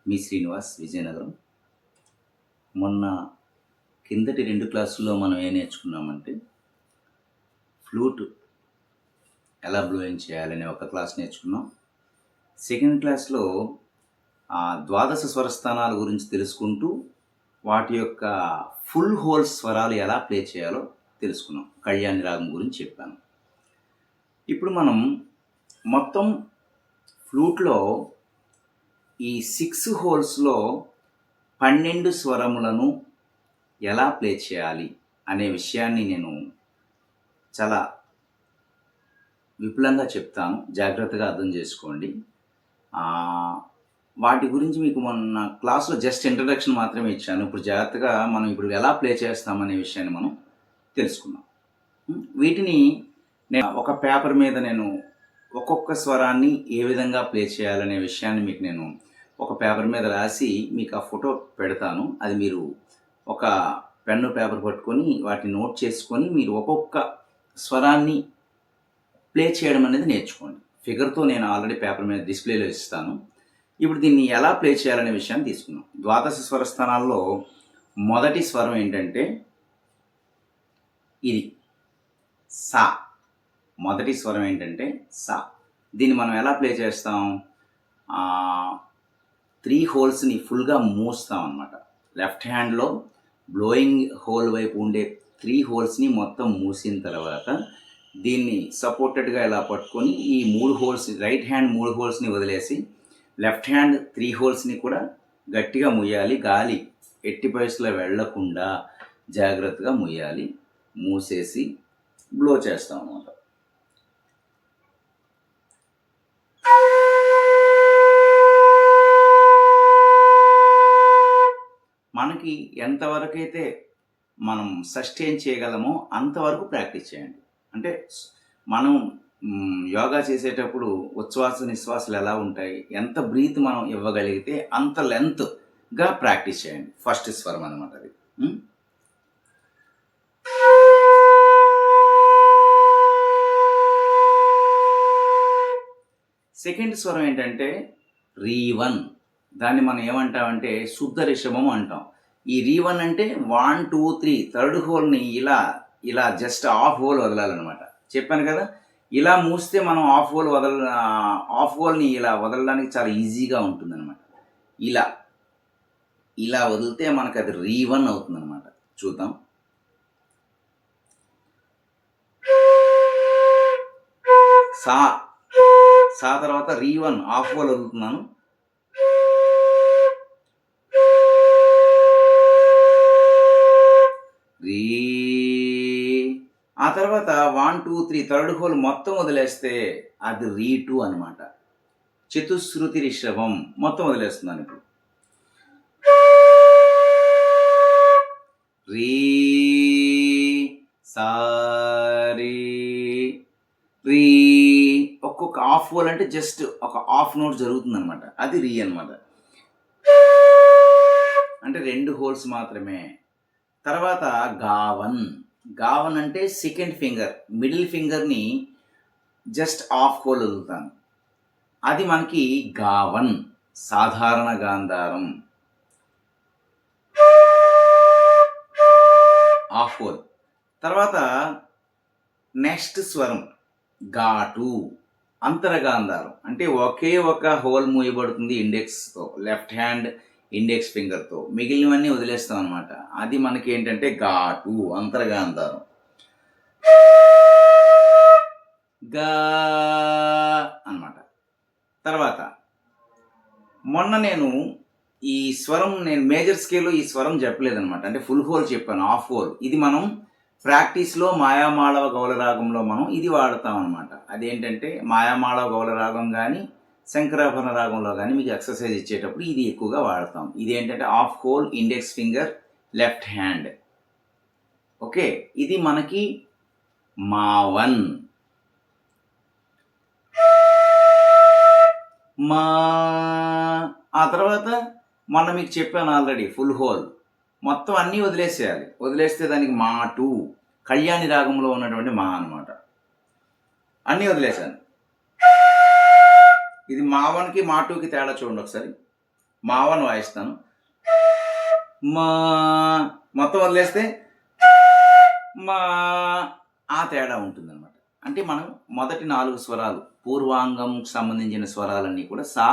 మీ శ్రీనివాస్, విజయనగరం. మొన్న కిందటి 2 క్లాసుల్లో మనం ఏం నేర్చుకున్నామంటే, ఫ్లూట్ ఎలా బ్లోయింగ్ చేయాలనే ఒక క్లాస్ నేర్చుకున్నాం. సెకండ్ క్లాస్లో ద్వాదశ స్వరస్థానాల గురించి తెలుసుకుంటూ వాటి యొక్క ఫుల్ హోల్స్ స్వరాలు ఎలా ప్లే చేయాలో తెలుసుకున్నాం. కళ్యాణి రాగం గురించి చెప్పాను. ఇప్పుడు మనం మొత్తం ఫ్లూట్లో ఈ 6 హోల్స్లో 12 స్వరములను ఎలా ప్లే చేయాలి అనే విషయాన్ని నేను చాలా విపులంగా చెప్తాను. జాగ్రత్తగా అర్థం చేసుకోండి. వాటి గురించి మీకు మొన్న క్లాస్లో జస్ట్ ఇంట్రడక్షన్ మాత్రమే ఇచ్చాను. ఇప్పుడు జాగ్రత్తగా మనం ఇప్పుడు ఎలా ప్లే చేస్తామనే విషయాన్ని మనం తెలుసుకుందాం. వీటిని నేను ఒక పేపర్ మీద నేను ఒక్కొక్క స్వరాన్ని ఏ విధంగా ప్లే చేయాలనే విషయాన్ని మీకు నేను ఒక పేపర్ మీద రాసి మీకు ఆ ఫోటో పెడతాను. అది మీరు ఒక పెన్ను పేపర్ పట్టుకొని వాటిని నోట్ చేసుకొని మీరు ఒక్కొక్క స్వరాన్ని ప్లే చేయడం అనేది నేర్చుకోండి. ఫిగర్తో నేను ఆల్రెడీ పేపర్ మీద డిస్ప్లేలో ఇస్తాను. ఇప్పుడు దీన్ని ఎలా ప్లే చేయాలనే విషయాన్ని తీసుకుందాం. ద్వాదశ స్వరస్థానాల్లో మొదటి స్వరం ఏంటంటే ఇది సా. మొదటి స్వరం ఏంటంటే సా. దీన్ని మనం ఎలా ప్లే చేస్తాం? 3 హోల్స్ని ఫుల్గా మూస్తాం అన్నమాట. లెఫ్ట్ హ్యాండ్లో బ్లోయింగ్ హోల్ వైపు ఉండే 3 హోల్స్ని మొత్తం మూసిన తర్వాత దీన్ని సపోర్టెడ్గా ఇలా పట్టుకొని ఈ 3 హోల్స్, రైట్ హ్యాండ్ 3 హోల్స్ని వదిలేసి లెఫ్ట్ హ్యాండ్ 3 హోల్స్ని కూడా గట్టిగా ముయ్యాలి. గాలి ఎట్టి పరిస్థితుల్లో వెళ్లకుండా జాగ్రత్తగా ముయ్యాలి. మూసేసి బ్లో చేస్తాం అన్నమాట. మనకి ఎంతవరకైతే మనం సస్టైన్ చేయగలమో అంతవరకు ప్రాక్టీస్ చేయండి. అంటే మనం యోగా చేసేటప్పుడు ఉచ్ఛ్వాస నిశ్వాసాలు ఎలా ఉంటాయి, ఎంత బ్రీత్ మనం ఇవ్వగలిగితే అంత లెంత్గా ప్రాక్టీస్ చేయండి. ఫస్ట్ స్వరం అనమాట అది. సెకండ్ స్వరం ఏంటంటే రీ1. దాన్ని మనం ఏమంటామంటే శుద్ధ రిషభం అంటాం. ఈ రీ1 అంటే 1 2 3 థర్డ్ హోల్ని ఇలా ఇలా జస్ట్ హాఫ్ హోల్ వదలాలన్నమాట. చెప్పాను కదా, ఇలా మూస్తే మనం హాఫ్ హోల్ని ఇలా వదలడానికి చాలా ఈజీగా ఉంటుందన్నమాట. ఇలా ఇలా వదిలితే మనకు అది రీ1 అవుతుందన్నమాట. చూద్దాం. సా సా తర్వాత రీ1 హాఫ్ హోల్ వదులుతున్నాను. రీ. ఆ తర్వాత 1 2 3 థర్డ్ హోల్ మొత్తం వదిలేస్తే అది రీ2 అనమాట. చతుశ్రుతి రిషభం మొత్తం వదిలేస్తున్నాను. ఇప్పుడు రీ సారీ రీ. ఒక్కొక్క హాఫ్ హోల్ అంటే జస్ట్ ఒక హాఫ్ నోట్ జరుగుతుంది అనమాట. అది రీ అనమాట. అంటే 2 హోల్స్ మాత్రమే. తర్వాత గావన్. గావన్ అంటే సెకండ్ ఫింగర్, మిడిల్ ఫింగర్ని జస్ట్ హాఫ్ హోల్ వదులుతాను. అది మనకి గావన్, సాధారణ గాంధారం, హాఫ్ హోల్. తర్వాత నెక్స్ట్ స్వరం ఘాటు, అంతరగాంధారం. అంటే ఒకే ఒక హోల్ మూయబడుతుంది ఇండెక్స్తో, లెఫ్ట్ హ్యాండ్ ఇండెక్స్ ఫింగర్తో, మిగిలినవన్నీ వదిలేస్తాం అనమాట. అది మనకి ఏంటంటే ఘాటు, అంతరగాంధారం. గా అనమాట. తర్వాత మొన్న నేను ఈ స్వరం మేజర్ స్కేల్లో ఈ స్వరం చెప్పలేదనమాట. అంటే ఫుల్ హోల్ చెప్పాను, హాఫ్ హోల్. ఇది మనం ప్రాక్టీస్లో మాయామాళవ గౌళరాగంలో మనం ఇది వాడతాం అనమాట. అదేంటంటే మాయామాళవ గౌళరాగం కానీ శంకరాభరణ రాగంలో కానీ మీకు ఎక్సర్సైజ్ ఇచ్చేటప్పుడు ఇది ఎక్కువగా వాడతాం. ఇది ఏంటంటే half whole, index finger, left hand. Okay, ఇది మనకి మావన్. మా. ఆ తర్వాత మొన్న మీకు చెప్పాను ఆల్రెడీ, ఫుల్ హోల్ మొత్తం అన్నీ వదిలేసేయాలి. వదిలేస్తే దానికి మా2, కళ్యాణి రాగంలో ఉన్నటువంటి మా అనమాట. అన్నీ వదిలేశాను. ఇది మా1కి మా2కి తేడా చూడండి ఒకసారి. మావన్ వాయిస్తాను. మా మొత్తం వదిలేస్తే మా ఆ తేడా ఉంటుందన్నమాట. అంటే మనం మొదటి 4 స్వరాలు పూర్వాంగంకి సంబంధించిన స్వరాలన్నీ కూడా సా,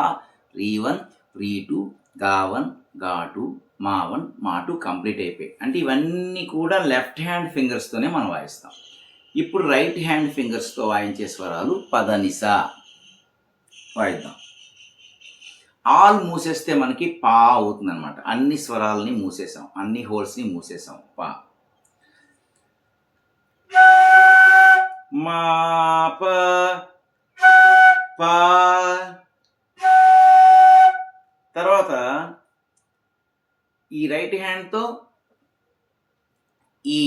రీ1, రీ2, గా1, గా2, మా1, మా2 కంప్లీట్ అయిపోయాయి. అంటే ఇవన్నీ కూడా లెఫ్ట్ హ్యాండ్ ఫింగర్స్తోనే మనం వాయిస్తాం. ఇప్పుడు రైట్ హ్యాండ్ ఫింగర్స్తో వాయించే స్వరాలు పదనిసా వాయిద్దాం. ఆల్ మూసేస్తే మనకి పా అవుతుందన్నమాట. అన్ని స్వరాలని మూసేసాం, అన్ని హోల్స్ని మూసేసాం. పా, మా, ప, పా. తర్వాత ఈ రైట్ హ్యాండ్తో ఈ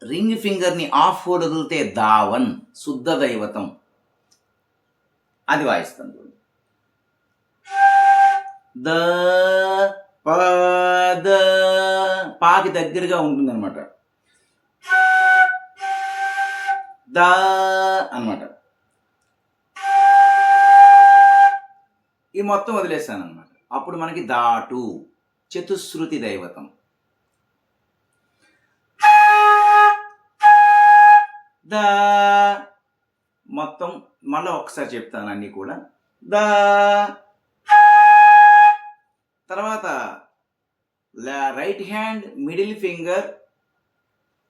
రింగ్ ఫింగర్ని ఆఫ్ హోల్ వదిలితే దావన్, శుద్ధ దైవతం, అది వాయిస్తాను. ద, ప, ద, పాకి దగ్గరగా ఉంటుందన్నమాట. ద అన్నమాట. ఈ మొత్తం వదిలేసాను అనమాట. అప్పుడు మనకి దాటు, చతుశ్రుతి దైవతం. ద మొత్తం మళ్ళీ ఒకసారి చెప్తాను అన్నీ కూడా. ద తర్వాత right hand middle finger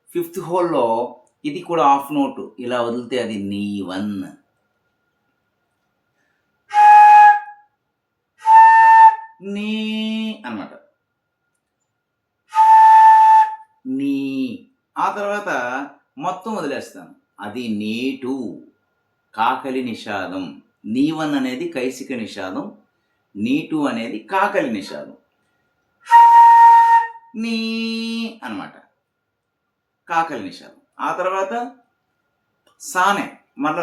5th హోల్లో ఇది కూడా హాఫ్ నోటు ఇలా వదిలితే అది నీ1. నీ అన్నమాట. నీ ఆ తర్వాత మొత్తం వదిలేస్తాను, అది నీ2, కాకలి నిషాదం. నీ1 అనేది కైసిక నిషాదం, నీ2 అనేది కాకలి నిషాదం. నీ అన్నమాట, కాకలి నిషాదం. ఆ తర్వాత సానే, మళ్ళీ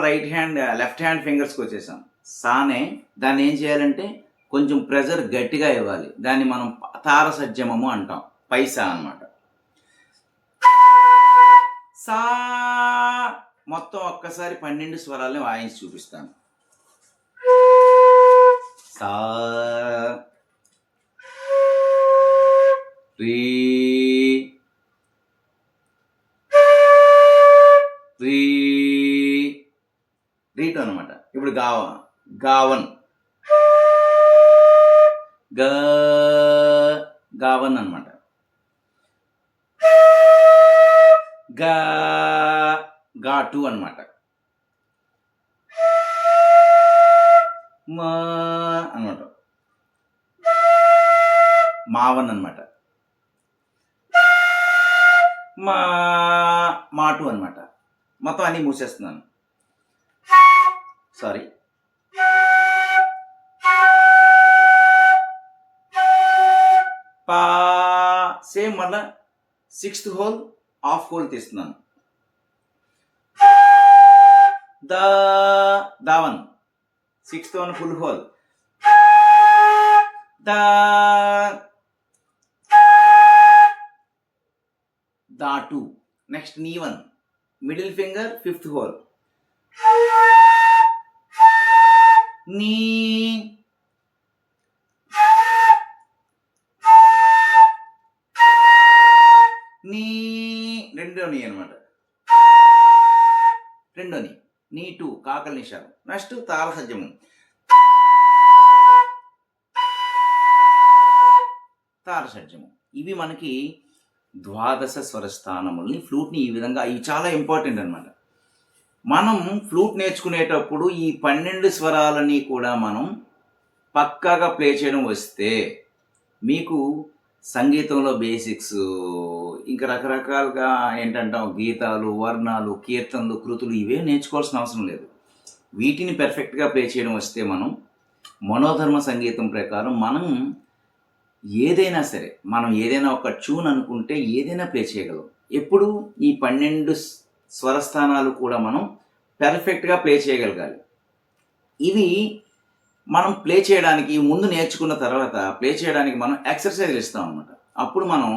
లెఫ్ట్ హ్యాండ్ ఫింగర్స్కి వచ్చేసాం. సానే, దాన్ని ఏం చేయాలంటే కొంచెం ప్రెజర్ గట్టిగా ఇవ్వాలి. దాన్ని మనం తారసజ్జమము అంటాం, పైసా అన్నమాట. సా మొత్తం ఒక్కసారి 12 స్వరాలని వాయించి చూపిస్తాను. సా, రీ, రీ, రీ2 అనమాట. ఇప్పుడు గావన్, గావన్ అనమాట. గా2 అనమాట. మా అనమాట, మావన్ అనమాట. మా2 అనమాట. మొత్తం అన్నీ మూసేస్తున్నాను, సారీ. పా సేమ్ మళ్ళా 6th హోల్ హాఫ్ హోల్ తీస్తున్నాను. దావన్ 6th వన్ ఫుల్ హోల్. దా2. నెక్స్ట్ నీ1 మిడిల్ ఫింగర్ 5th హోల్. నీ, నీ రెండో నీ అనమాట. రెండో నీ2 కాకలి నిషాదం. నెక్స్ట్ తారసజ్జము. తారసజ్జము. ఇవి మనకి ద్వాదశ స్వరస్థానముల్ని, ఫ్లూట్ని ఈ విధంగా, ఇవి చాలా ఇంపార్టెంట్ అనమాట. మనం ఫ్లూట్ నేర్చుకునేటప్పుడు ఈ 12 స్వరాలని కూడా మనం పక్కాగా ప్లే చేయడం వస్తే మీకు సంగీతంలో బేసిక్స్, ఇంకా రకరకాలుగా ఏంటంటాం, గీతాలు, వర్ణాలు, కీర్తనలు, కృతులు ఇవే నేర్చుకోవాల్సిన అవసరం లేదు. వీటిని పెర్ఫెక్ట్గా ప్లే చేయడం వస్తే మనం మనోధర్మ సంగీతం ప్రకారం మనం ఏదైనా సరే, మనం ఏదైనా ఒక ట్యూన్ అనుకుంటే ఏదైనా ప్లే చేయగలం. ఎప్పుడు ఈ 12 స్వరస్థానాలు కూడా మనం పెర్ఫెక్ట్గా ప్లే చేయగలగాలి. ఇవి మనం ప్లే చేయడానికి ముందు నేర్చుకున్న తర్వాత ప్లే చేయడానికి మనం ఎక్సర్సైజ్లు ఇస్తాం అన్నమాట. అప్పుడు మనం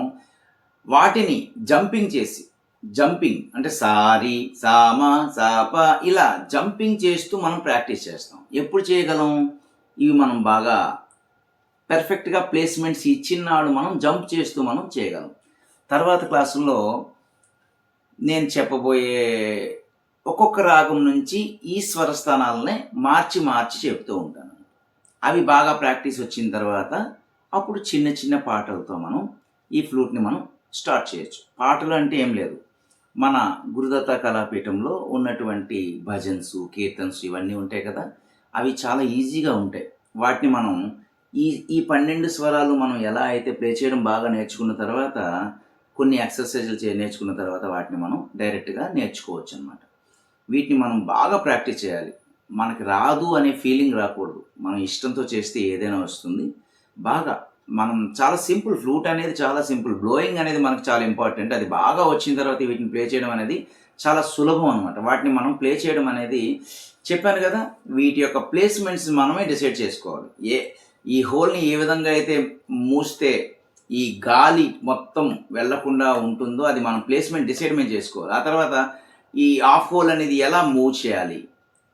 వాటిని జంపింగ్ అంటే సారీ, సామ, సాప ఇలా జంపింగ్ చేస్తూ మనం ప్రాక్టీస్ చేస్తాం. ఎప్పుడు చేయగలం? ఇవి మనం బాగా పెర్ఫెక్ట్గా ప్లేస్మెంట్స్ ఇచ్చినాడు మనం జంప్ చేస్తూ మనం చేయగలం. తర్వాత క్లాసుల్లో నేను చెప్పబోయే ఒక్కొక్క రాగం నుంచి ఈ స్వరస్థానాలనే మార్చి మార్చి చెప్తూ ఉంటాను. అవి బాగా ప్రాక్టీస్ వచ్చిన తర్వాత అప్పుడు చిన్న చిన్న పాటలతో మనం ఈ ఫ్లూట్ని మనం స్టార్ట్ చేయొచ్చు. పాటలు అంటే ఏం లేదు, మన గురుదత్త కళాపీఠంలో ఉన్నటువంటి భజన్స్, కీర్తన్స్ ఇవన్నీ ఉంటాయి కదా, అవి చాలా ఈజీగా ఉంటాయి. వాటిని మనం ఈ ఈ 12 స్వరాలు మనం ఎలా అయితే ప్లే చేయడం బాగా నేర్చుకున్న తర్వాత కొన్ని ఎక్సర్సైజులు నేర్చుకున్న తర్వాత వాటిని మనం డైరెక్ట్గా నేర్చుకోవచ్చు అనమాట. వీటిని మనం బాగా ప్రాక్టీస్ చేయాలి. మనకి రాదు అనే ఫీలింగ్ రాకూడదు. మనం ఇష్టంతో చేస్తే ఏదైనా వస్తుంది. బాగా మనం చాలా సింపుల్, ఫ్లూట్ అనేది చాలా సింపుల్. బ్లోయింగ్ అనేది మనకు చాలా ఇంపార్టెంట్. అది బాగా వచ్చిన తర్వాత వీటిని ప్లే చేయడం అనేది చాలా సులభం అనమాట. వాటిని మనం ప్లే చేయడం అనేది చెప్పాను కదా, వీటి యొక్క ప్లేస్మెంట్స్ మనమే డిసైడ్ చేసుకోవాలి. ఈ హోల్ని ఏ విధంగా అయితే మూస్తే ఈ గాలి మొత్తం వెళ్లకుండా ఉంటుందో అది మనం ప్లేస్మెంట్ డిసైడ్మెంట్ చేసుకోవాలి. ఆ తర్వాత ఈ ఆఫ్ హోల్ అనేది ఎలా మూవ్ చేయాలి,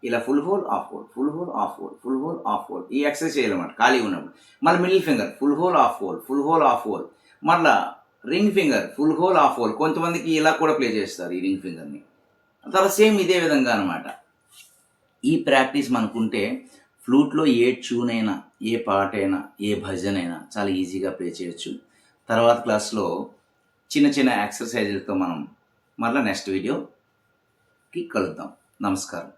ఇలా full hole half hole, full hole half hole, full hole half hole, ఈ ఎక్సర్సైజ్ చేయాలన్నమాట ఖాళీగా ఉన్నప్పుడు. మళ్ళీ middle finger full hole half hole, full hole half hole, మళ్ళీ ring finger full hole half hole. కొంతమందికి ఇలా కూడా ప్లే చేస్తారు ఈ రింగ్ ఫింగర్ని. తర్వాత సేమ్ ఇదే విధంగా అనమాట. ఈ ప్రాక్టీస్ మనకుంటే ఫ్లూట్లో ఏ ట్యూన్ అయినా, ఏ పాట అయినా, ఏ భజన అయినా చాలా ఈజీగా ప్లే చేయొచ్చు. తర్వాత క్లాస్లో చిన్న చిన్న ఎక్సర్సైజులతో మనం మళ్ళీ నెక్స్ట్ వీడియోకి కలుద్దాం. నమస్కారం.